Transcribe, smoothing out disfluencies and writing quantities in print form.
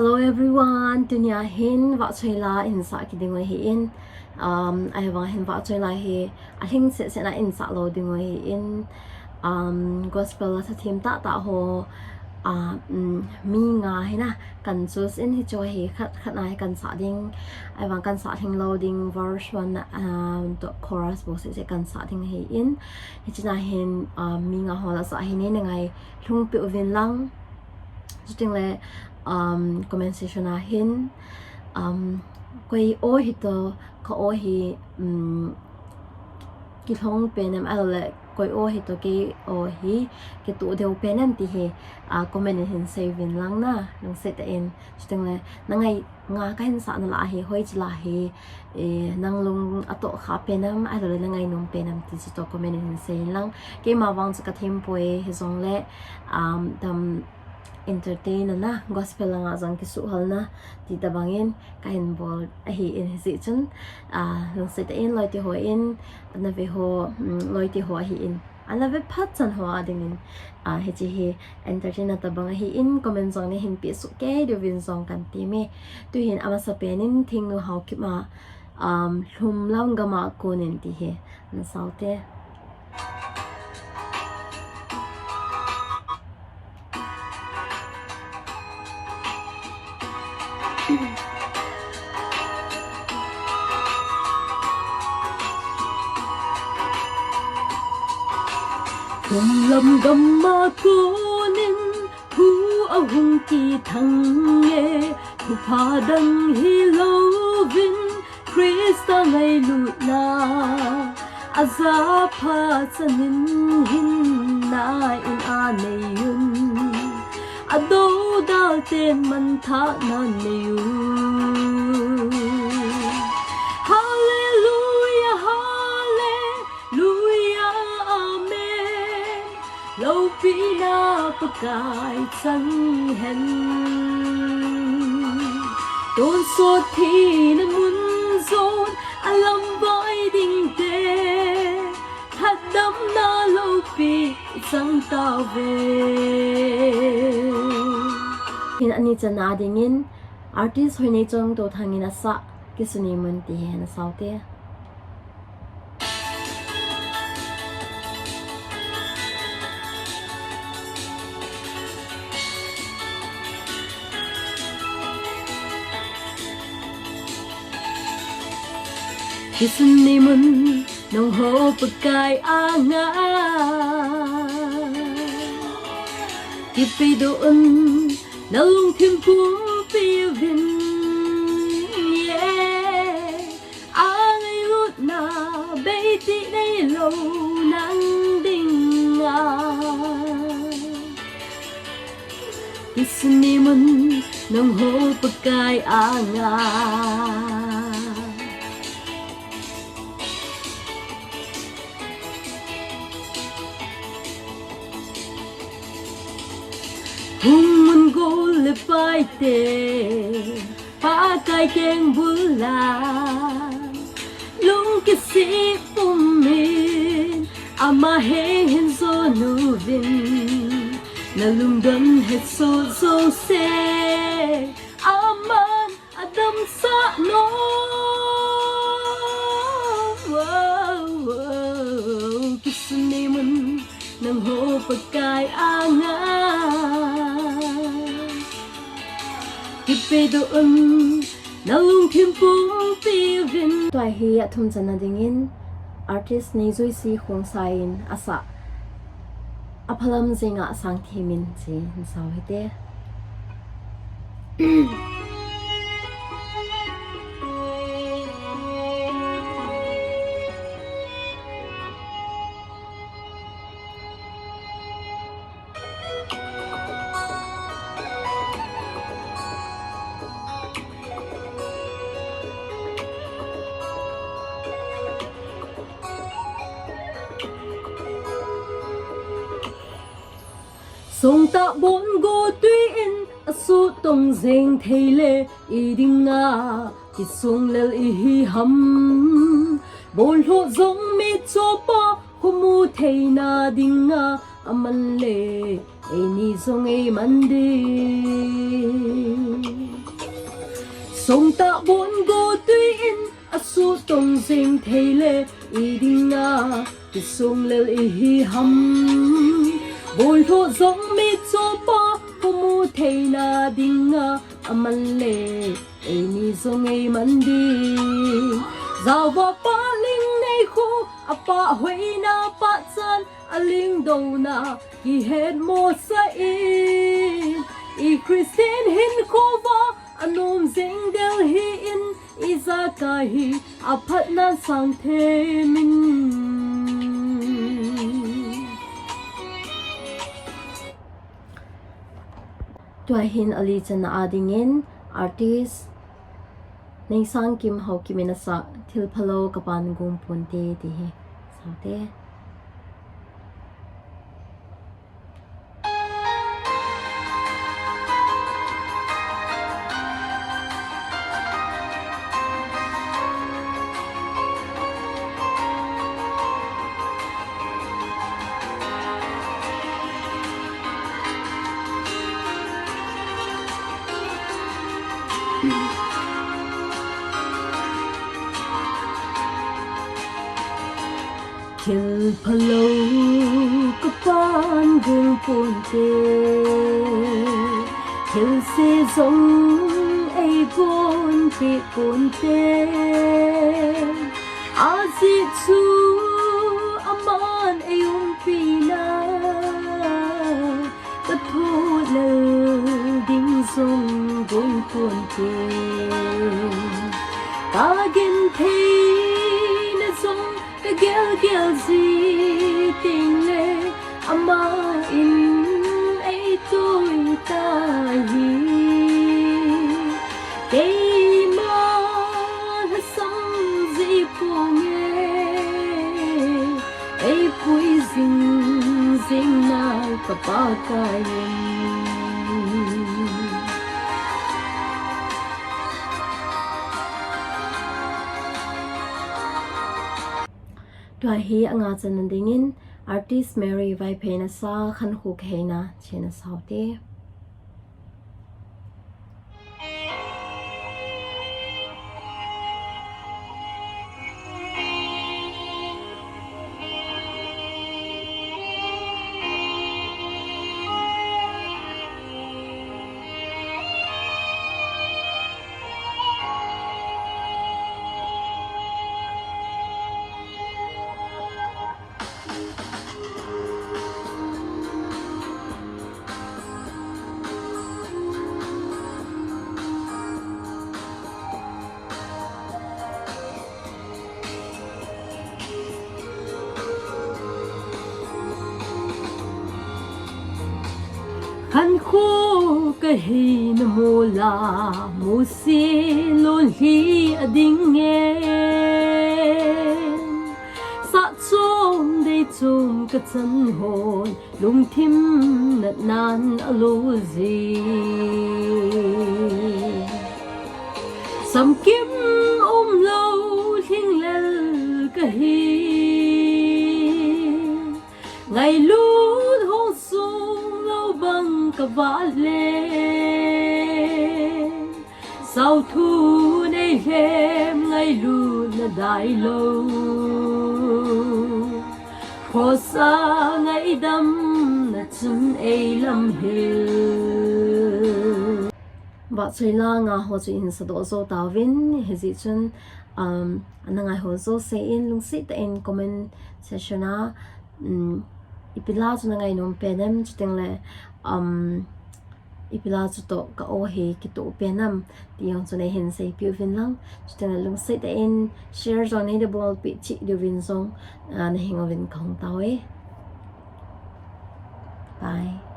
Hello everyone, dunia hin vợ chơi la in sa ki ding hi in ai wang hin vợ chơi la hi I think sẽ là in sa lo ding hi in gospel la thim ta ho mi nga hi na kan choose in hi cho hi khat nai kan sa ding ai wang kan sa thing loading verse 1 the chorus bo se kan sa ding hi in hi china hin mi nga ho la sa hi ne ngai lung pi vin lang chuting le conversation hin koi o hi to ko o hi ki thong penem ale koi o hi to ki o hi ki tu deu penem ti hi comment hin saving lang na nang set in chuting le nangai nga ka hin sa na la hi hoi chila hi nang lung ato kha penam ale nangai nong penam ti to comment hin say lang ke ma wang sa ka thim poi hi zong le dam entertain na gospel nga jang ki su hal na ti tabangin kain bol hi in hi chun long se in loi ti ho in na ve ho loi ti ho hi in ana ve phat chan ho ading in he chi hi entertain na tabang hi in comment jong ne hin pi su ke de win jong kan ti me tu hin ama sa penin Thengnu Haokip ma hlum lam gama konin ti he na saute lâm gầm ma cô nên hu ao hung kỳ thăng nghe thu pha đăng hi lâu vin Krista ngày lụt na aza pha chanin hin na in a nei yun ado dal ten man tha na nei yun hallelujah hallelujah amen lâu pina pakai chân hen tôn số thì nó muốn dồn alam vai đinh tê thật đắm na lâu pi sang tao về hin ani chana dingin artist hoi nei chong to thangin asa kisuni mun ti hen saute Kisuni mun nong ho pakai anga kipi doon na lung thim pum pi vin ai lut na bay ti nay lâu nang ding Kisuni mun nong ho pakai anga hung mun go le pai te pa kai keng bula lung ki si pum min ama heng hen zo nu vin na lung don het so se aman adam sa no kisuni mun nang ho pakai anga kipe doon na lung thim pum pi vin toy hi athum chana dingin artist Neijoycee Khongsai in asa aphalam zinga sangthemin chi saw hite song ta bon go tui in asu tong zeng theile idinga ki song lel I hi ham bol ho zong mi cho pa humu theina dinga aman le ni zong e mandi song ta bốn go tuy in a su tông dinh thầy lệ y đinh à cái song lệ y hầm bồi thô giống mi cho ba cô mu thầy na đinh à aman lệ y ni song ay man đi giao vào ba linh này khu a ba huệ na ba chân a linh đầu na ki hết một sa in i Christian hin khova anom zing del hi in izakahi apat na sangthemin tua hin ali chana adingin artist Neisangkim Haokip minasa thilphalo kapan gong ponte ti hi saute Kil palo kapan gong ponte Kil se zong ay ponte Azi chu aman ay umpina Katulal ding zong gong ponte Kagin thay na zong gel gì tình lệ ama in ấy tôi ta hi cây mà hết sống gì buồn nghe ấy vui dinh na cả ba cái tua hi anga chanan dingin artist Mary vai phena sa Khankho heina chena saute Khankho kaheina mola musi lonhi adinge sa chom de chom ka chan hon lung thim nat nan alozi samkim lo thing lel kahi ngày lút hong sung lâu bằng cả vã lên sao thu này em ngày lút là đại lâu khó xa ngày đâm là chân ấy lâm hill và chơi la ngà hồ chơi in sa do zo ta vin he zi chun anh ngai hồ zo se in lung sit in comment section a ipila chu ngai nom penem chiteng le ipila chu to ka o he ki to penam tiang chu nei hen sei piu vin lang chiteng lung sit in share zone nei de ball pi chi de vin zong na hingovin khong tawe bye.